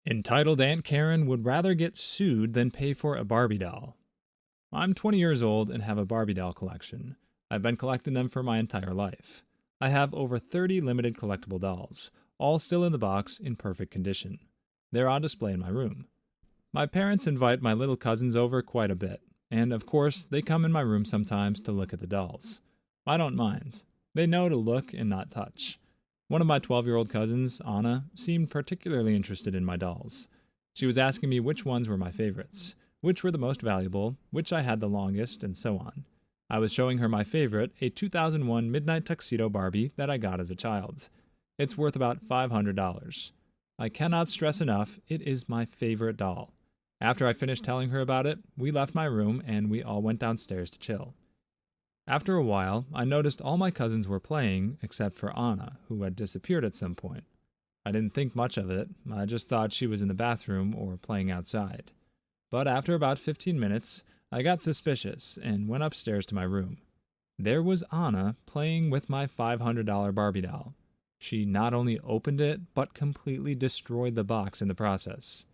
Entitled Aunt Karen would rather get sued than pay for a Barbie doll. I'm 20 years old and have a Barbie doll collection. I've been collecting them for my entire life. I have over 30 limited collectible dolls, all still in the box in perfect condition. They're on display in my room. My parents invite my little cousins over quite a bit, and of course, they come in my room sometimes to look at the dolls. I don't mind. They know to look and not touch. One of my 12-year-old cousins, Anna, seemed particularly interested in my dolls. She was asking me which ones were my favorites, which were the most valuable, which I had the longest, and so on. I was showing her my favorite, a 2001 Midnight Tuxedo Barbie that I got as a child. It's worth about $500. I cannot stress enough, it is my favorite doll. After I finished telling her about it, we left my room and we all went downstairs to chill. After a while, I noticed all my cousins were playing, except for Anna, who had disappeared at some point. I didn't think much of it, I just thought she was in the bathroom or playing outside. But after about 15 minutes, I got suspicious and went upstairs to my room. There was Anna playing with my $500 Barbie doll. She not only opened it, but completely destroyed the box in the process.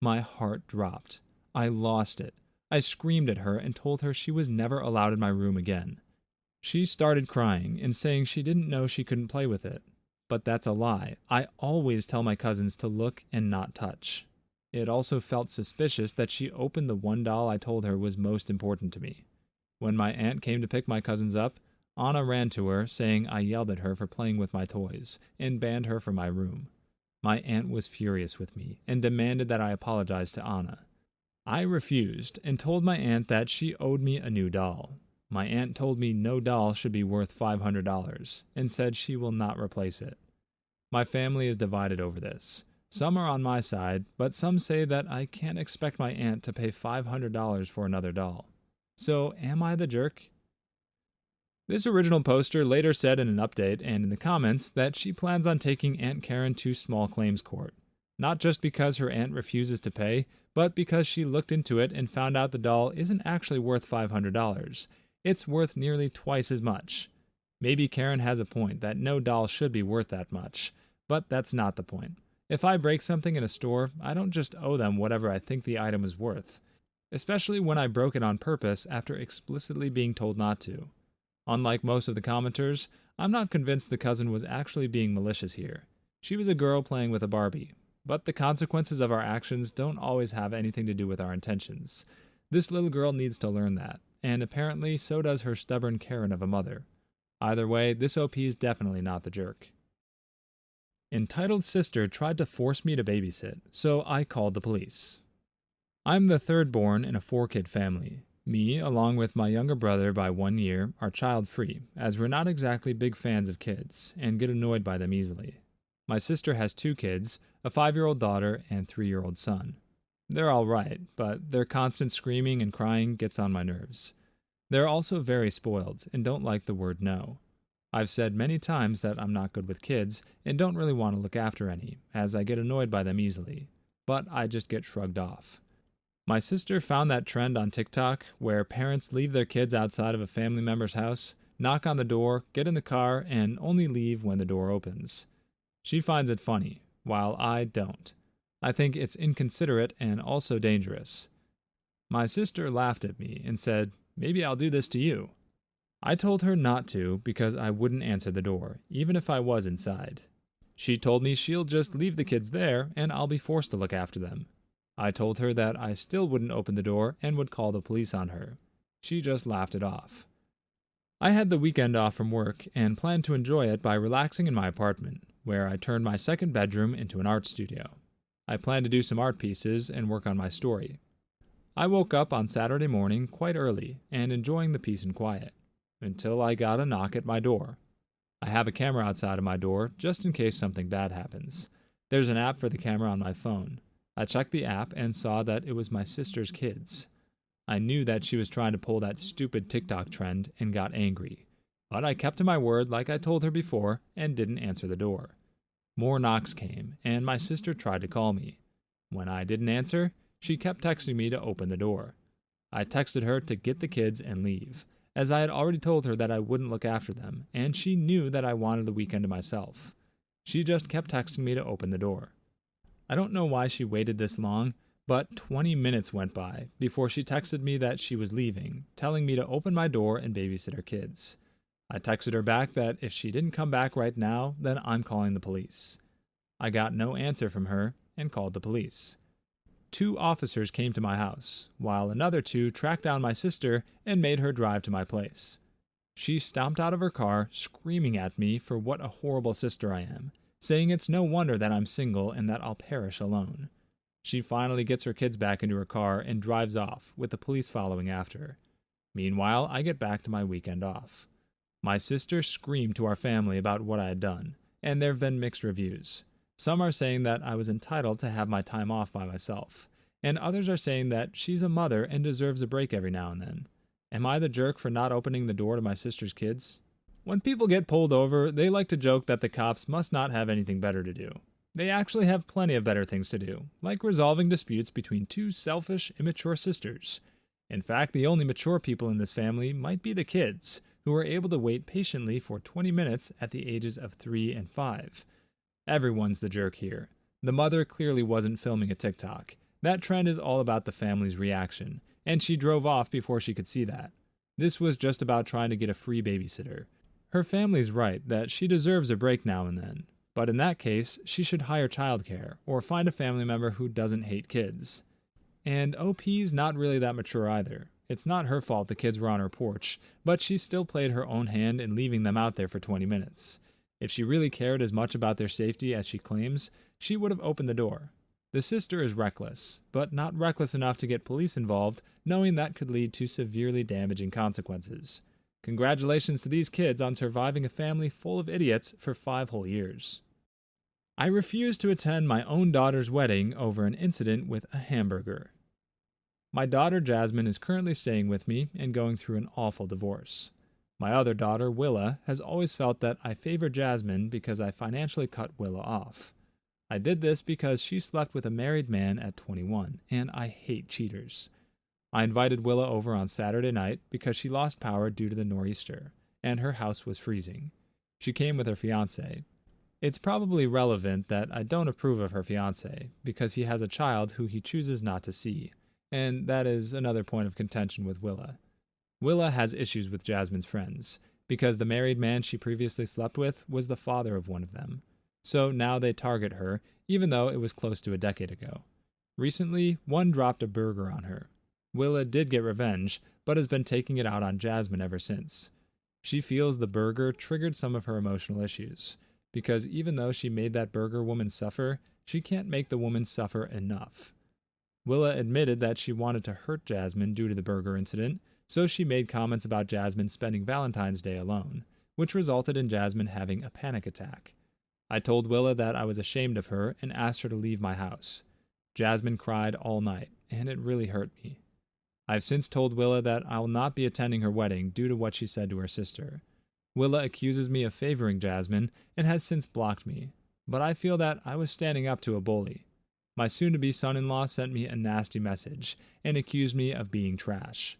My heart dropped. I lost it. I screamed at her and told her she was never allowed in my room again. She started crying and saying she didn't know she couldn't play with it. But that's a lie. I always tell my cousins to look and not touch. It also felt suspicious that she opened the one doll I told her was most important to me. When my aunt came to pick my cousins up, Anna ran to her, saying I yelled at her for playing with my toys, and banned her from my room. My aunt was furious with me, and demanded that I apologize to Anna. I refused, and told my aunt that she owed me a new doll. My aunt told me no doll should be worth $500, and said she will not replace it. My family is divided over this. Some are on my side, but some say that I can't expect my aunt to pay $500 for another doll. So, am I the jerk? This original poster later said in an update and in the comments that she plans on taking Aunt Karen to small claims court. Not just because her aunt refuses to pay, but because she looked into it and found out the doll isn't actually worth $500. It's worth nearly twice as much. Maybe Karen has a point that no doll should be worth that much, but that's not the point. If I break something in a store, I don't just owe them whatever I think the item is worth, especially when I broke it on purpose after explicitly being told not to. Unlike most of the commenters, I'm not convinced the cousin was actually being malicious here. She was a girl playing with a Barbie. But the consequences of our actions don't always have anything to do with our intentions. This little girl needs to learn that, and apparently so does her stubborn Karen of a mother. Either way, this OP is definitely not the jerk. Entitled sister tried to force me to babysit, so I called the police. I'm the third born in a 4-kid family. Me, along with my younger brother by 1 year, are child-free, as we're not exactly big fans of kids, and get annoyed by them easily. My sister has 2 kids, a 5-year-old daughter and 3-year-old son. They're all right, but their constant screaming and crying gets on my nerves. They're also very spoiled and don't like the word no. I've said many times that I'm not good with kids and don't really want to look after any, as I get annoyed by them easily. But I just get shrugged off. My sister found that trend on TikTok where parents leave their kids outside of a family member's house, knock on the door, get in the car, and only leave when the door opens. She finds it funny, while I don't. I think it's inconsiderate and also dangerous. My sister laughed at me and said, "Maybe I'll do this to you." I told her not to because I wouldn't answer the door, even if I was inside. She told me she'll just leave the kids there and I'll be forced to look after them. I told her that I still wouldn't open the door and would call the police on her. She just laughed it off. I had the weekend off from work and planned to enjoy it by relaxing in my apartment, where I turned my second bedroom into an art studio. I planned to do some art pieces and work on my story. I woke up on Saturday morning quite early and enjoying the peace and quiet, until I got a knock at my door. I have a camera outside of my door just in case something bad happens. There's an app for the camera on my phone. I checked the app and saw that it was my sister's kids. I knew that she was trying to pull that stupid TikTok trend and got angry. But I kept to my word like I told her before and didn't answer the door. More knocks came, and my sister tried to call me. When I didn't answer, she kept texting me to open the door. I texted her to get the kids and leave, as I had already told her that I wouldn't look after them, and she knew that I wanted the weekend to myself. She just kept texting me to open the door. I don't know why she waited this long, but 20 minutes went by before she texted me that she was leaving, telling me to open my door and babysit her kids. I texted her back that if she didn't come back right now, then I'm calling the police. I got no answer from her and called the police. 2 officers came to my house, while another 2 tracked down my sister and made her drive to my place. She stomped out of her car, screaming at me for what a horrible sister I am, saying it's no wonder that I'm single and that I'll perish alone. She finally gets her kids back into her car and drives off, with the police following after. Meanwhile, I get back to my weekend off. My sister screamed to our family about what I had done, and there have been mixed reviews. Some are saying that I was entitled to have my time off by myself, and others are saying that she's a mother and deserves a break every now and then. Am I the jerk for not opening the door to my sister's kids? When people get pulled over, they like to joke that the cops must not have anything better to do. They actually have plenty of better things to do, like resolving disputes between 2 selfish, immature sisters. In fact, the only mature people in this family might be the kids, who were able to wait patiently for 20 minutes at the ages of 3 and 5. Everyone's the jerk here. The mother clearly wasn't filming a TikTok. That trend is all about the family's reaction, and she drove off before she could see that. This was just about trying to get a free babysitter. Her family's right that she deserves a break now and then, but in that case, she should hire childcare or find a family member who doesn't hate kids. And OP's not really that mature either. It's not her fault the kids were on her porch, but she still played her own hand in leaving them out there for 20 minutes. If she really cared as much about their safety as she claims, she would have opened the door. The sister is reckless, but not reckless enough to get police involved, knowing that could lead to severely damaging consequences. Congratulations to these kids on surviving a family full of idiots for 5 whole years. I refuse to attend my own daughter's wedding over an incident with a hamburger. My daughter Jasmine is currently staying with me and going through an awful divorce. My other daughter, Willa, has always felt that I favor Jasmine because I financially cut Willa off. I did this because she slept with a married man at 21, and I hate cheaters. I invited Willa over on Saturday night because she lost power due to the nor'easter, and her house was freezing. She came with her fiancé. It's probably relevant that I don't approve of her fiancé, because he has a child who he chooses not to see, and that is another point of contention with Willa. Willa has issues with Jasmine's friends, because the married man she previously slept with was the father of one of them. So now they target her, even though it was close to a decade ago. Recently, one dropped a burger on her. Willa did get revenge, but has been taking it out on Jasmine ever since. She feels the burger triggered some of her emotional issues, because even though she made that burger woman suffer, she can't make the woman suffer enough. Willa admitted that she wanted to hurt Jasmine due to the burger incident, so she made comments about Jasmine spending Valentine's Day alone, which resulted in Jasmine having a panic attack. I told Willa that I was ashamed of her and asked her to leave my house. Jasmine cried all night, and it really hurt me. I've since told Willa that I will not be attending her wedding due to what she said to her sister. Willa accuses me of favoring Jasmine and has since blocked me, but I feel that I was standing up to a bully. My soon-to-be son-in-law sent me a nasty message and accused me of being trash.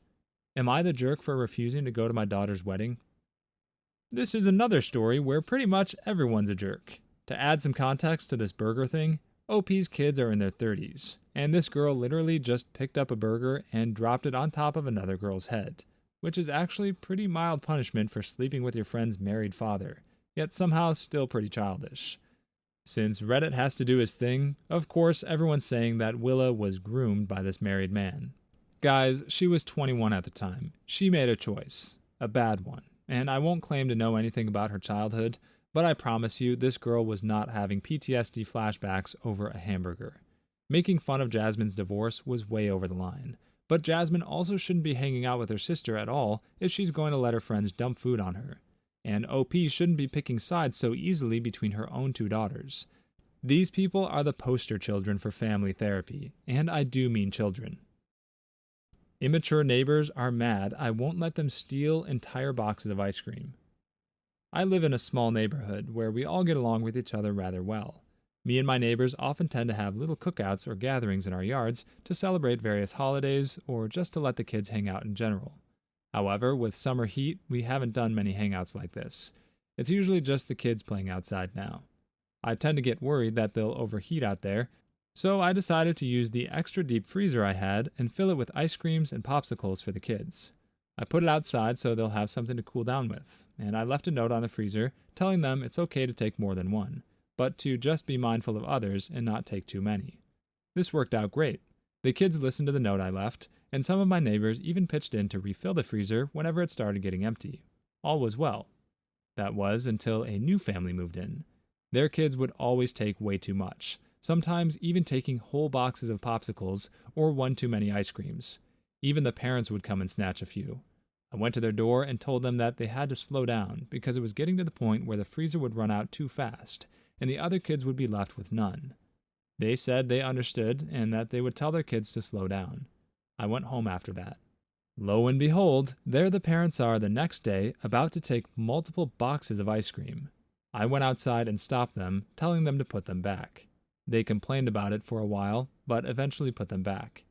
Am I the jerk for refusing to go to my daughter's wedding? This is another story where pretty much everyone's a jerk. To add some context to this burger thing, OP's kids are in their 30s, and this girl literally just picked up a burger and dropped it on top of another girl's head, which is actually pretty mild punishment for sleeping with your friend's married father, yet somehow still pretty childish. Since Reddit has to do his thing, of course everyone's saying that Willa was groomed by this married man. Guys, she was 21 at the time. She made a choice. A bad one. And I won't claim to know anything about her childhood, but I promise you this girl was not having PTSD flashbacks over a hamburger. Making fun of Jasmine's divorce was way over the line, but Jasmine also shouldn't be hanging out with her sister at all if she's going to let her friends dump food on her. And OP shouldn't be picking sides so easily between her own 2 daughters. These people are the poster children for family therapy, and I do mean children. Immature neighbors are mad I won't let them steal entire boxes of ice cream. I live in a small neighborhood where we all get along with each other rather well. Me and my neighbors often tend to have little cookouts or gatherings in our yards to celebrate various holidays or just to let the kids hang out in general. However, with summer heat, we haven't done many hangouts like this. It's usually just the kids playing outside now. I tend to get worried that they'll overheat out there, So I decided to use the extra deep freezer I had and fill it with ice creams and popsicles for the kids. I put it outside so they'll have something to cool down with, and I left a note on the freezer telling them it's okay to take more than one, but to just be mindful of others and not take too many. This worked out great. The kids listened to the note I left, and some of my neighbors even pitched in to refill the freezer whenever it started getting empty. All was well. That was until a new family moved in. Their kids would always take way too much, sometimes even taking whole boxes of popsicles or one too many ice creams. Even the parents would come and snatch a few. I went to their door and told them that they had to slow down because it was getting to the point where the freezer would run out too fast, and the other kids would be left with none. They said they understood and that they would tell their kids to slow down. I went home after that. Lo and behold, there the parents are the next day about to take multiple boxes of ice cream. I went outside and stopped them, telling them to put them back. They complained about it for a while, but eventually put them back.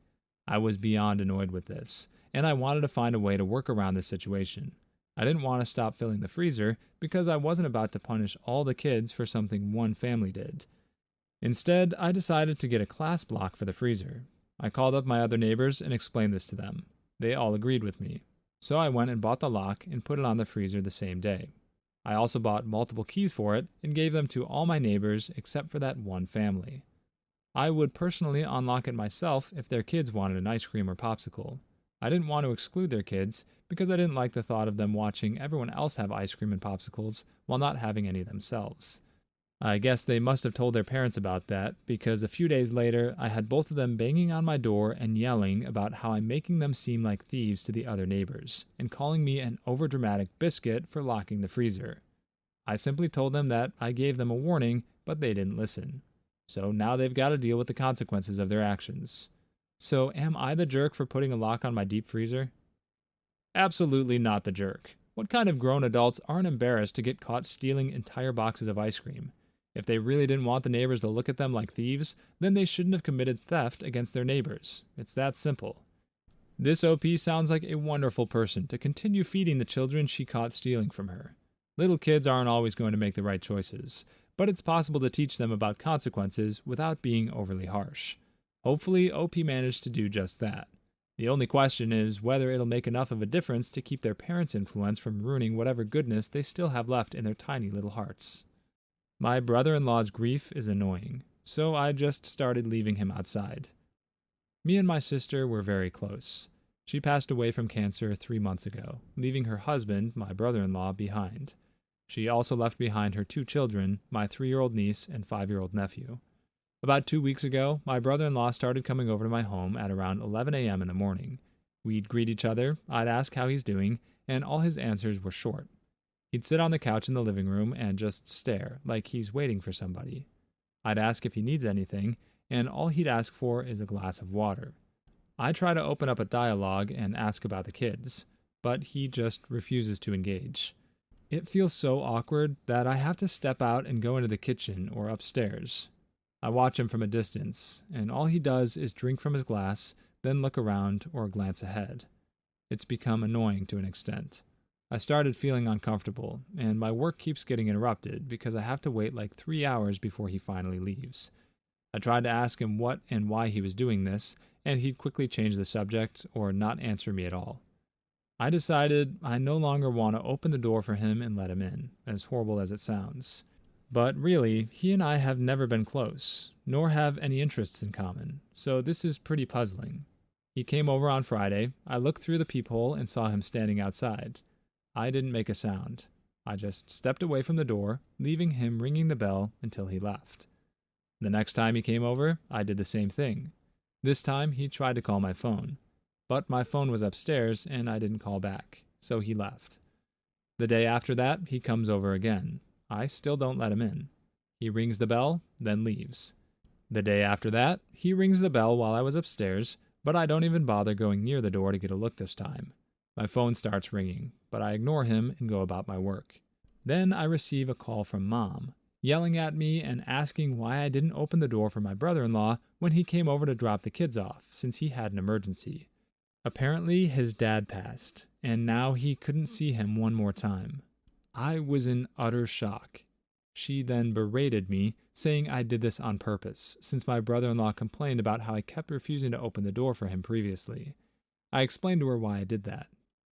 I was beyond annoyed with this, and I wanted to find a way to work around this situation. I didn't want to stop filling the freezer because I wasn't about to punish all the kids for something one family did. Instead, I decided to get a class block for the freezer. I called up my other neighbors and explained this to them. They all agreed with me. So I went and bought the lock and put it on the freezer the same day. I also bought multiple keys for it and gave them to all my neighbors except for that one family. I would personally unlock it myself if their kids wanted an ice cream or popsicle. I didn't want to exclude their kids because I didn't like the thought of them watching everyone else have ice cream and popsicles while not having any themselves. I guess they must have told their parents about that because a few days later I had both of them banging on my door and yelling about how I'm making them seem like thieves to the other neighbors and calling me an overdramatic biscuit for locking the freezer. I simply told them that I gave them a warning, but they didn't listen. So now they've got to deal with the consequences of their actions. So am I the jerk for putting a lock on my deep freezer? Absolutely not the jerk. What kind of grown adults aren't embarrassed to get caught stealing entire boxes of ice cream? If they really didn't want the neighbors to look at them like thieves, then they shouldn't have committed theft against their neighbors. It's that simple. This OP sounds like a wonderful person to continue feeding the children she caught stealing from her. Little kids aren't always going to make the right choices, but it's possible to teach them about consequences without being overly harsh. Hopefully, OP managed to do just that. The only question is whether it'll make enough of a difference to keep their parents' influence from ruining whatever goodness they still have left in their tiny little hearts. My brother-in-law's grief is annoying, so I just started leaving him outside. Me and my sister were very close. She passed away from cancer 3 months ago, leaving her husband, my brother-in-law, behind. She also left behind her 2 children, my 3-year-old niece and 5-year-old nephew. About 2 weeks ago, my brother-in-law started coming over to my home at around 11 a.m. in the morning. We'd greet each other, I'd ask how he's doing, and all his answers were short. He'd sit on the couch in the living room and just stare, like he's waiting for somebody. I'd ask if he needs anything, and all he'd ask for is a glass of water. I try to open up a dialogue and ask about the kids, but he just refuses to engage. It feels so awkward that I have to step out and go into the kitchen or upstairs. I watch him from a distance, and all he does is drink from his glass, then look around or glance ahead. It's become annoying to an extent. I started feeling uncomfortable, and my work keeps getting interrupted because I have to wait like 3 hours before he finally leaves. I tried to ask him what and why he was doing this, and he'd quickly change the subject or not answer me at all. I decided I no longer want to open the door for him and let him in, as horrible as it sounds. But really, he and I have never been close, nor have any interests in common, so this is pretty puzzling. He came over on Friday. I looked through the peephole and saw him standing outside. I didn't make a sound. I just stepped away from the door, leaving him ringing the bell until he left. The next time he came over, I did the same thing. This time, he tried to call my phone. But my phone was upstairs and I didn't call back, so he left. The day after that, he comes over again. I still don't let him in. He rings the bell, then leaves. The day after that, he rings the bell while I was upstairs, but I don't even bother going near the door to get a look this time. My phone starts ringing, but I ignore him and go about my work. Then I receive a call from Mom, yelling at me and asking why I didn't open the door for my brother-in-law when he came over to drop the kids off, since he had an emergency. Apparently, his dad passed, and now he couldn't see him one more time. I was in utter shock. She then berated me, saying I did this on purpose, since my brother-in-law complained about how I kept refusing to open the door for him previously. I explained to her why I did that,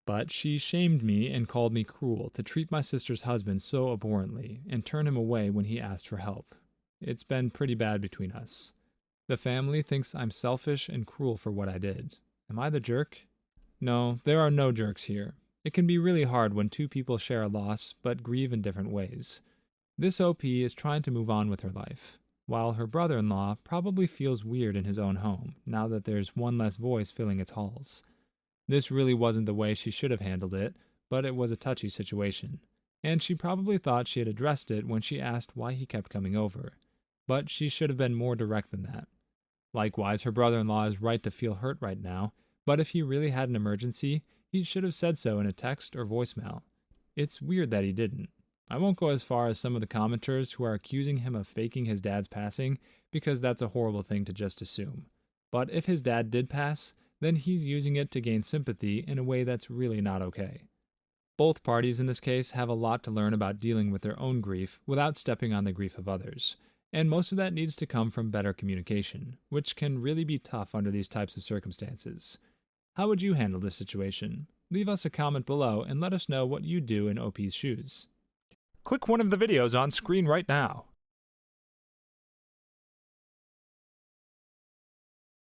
but she shamed me and called me cruel to treat my sister's husband so abhorrently and turn him away when he asked for help. It's been pretty bad between us. The family thinks I'm selfish and cruel for what I did. Am I the jerk? No, there are no jerks here. It can be really hard when two people share a loss but grieve in different ways. This OP is trying to move on with her life, while her brother-in-law probably feels weird in his own home now that there's one less voice filling its halls. This really wasn't the way she should have handled it, but it was a touchy situation, and she probably thought she had addressed it when she asked why he kept coming over. But she should have been more direct than that. Likewise, her brother-in-law is right to feel hurt right now, but if he really had an emergency, he should have said so in a text or voicemail. It's weird that he didn't. I won't go as far as some of the commenters who are accusing him of faking his dad's passing, because that's a horrible thing to just assume. But if his dad did pass, then he's using it to gain sympathy in a way that's really not okay. Both parties in this case have a lot to learn about dealing with their own grief without stepping on the grief of others, and most of that needs to come from better communication, which can really be tough under these types of circumstances. How would you handle this situation? Leave us a comment below and let us know what you'd do in OP's shoes. Click one of the videos on screen right now.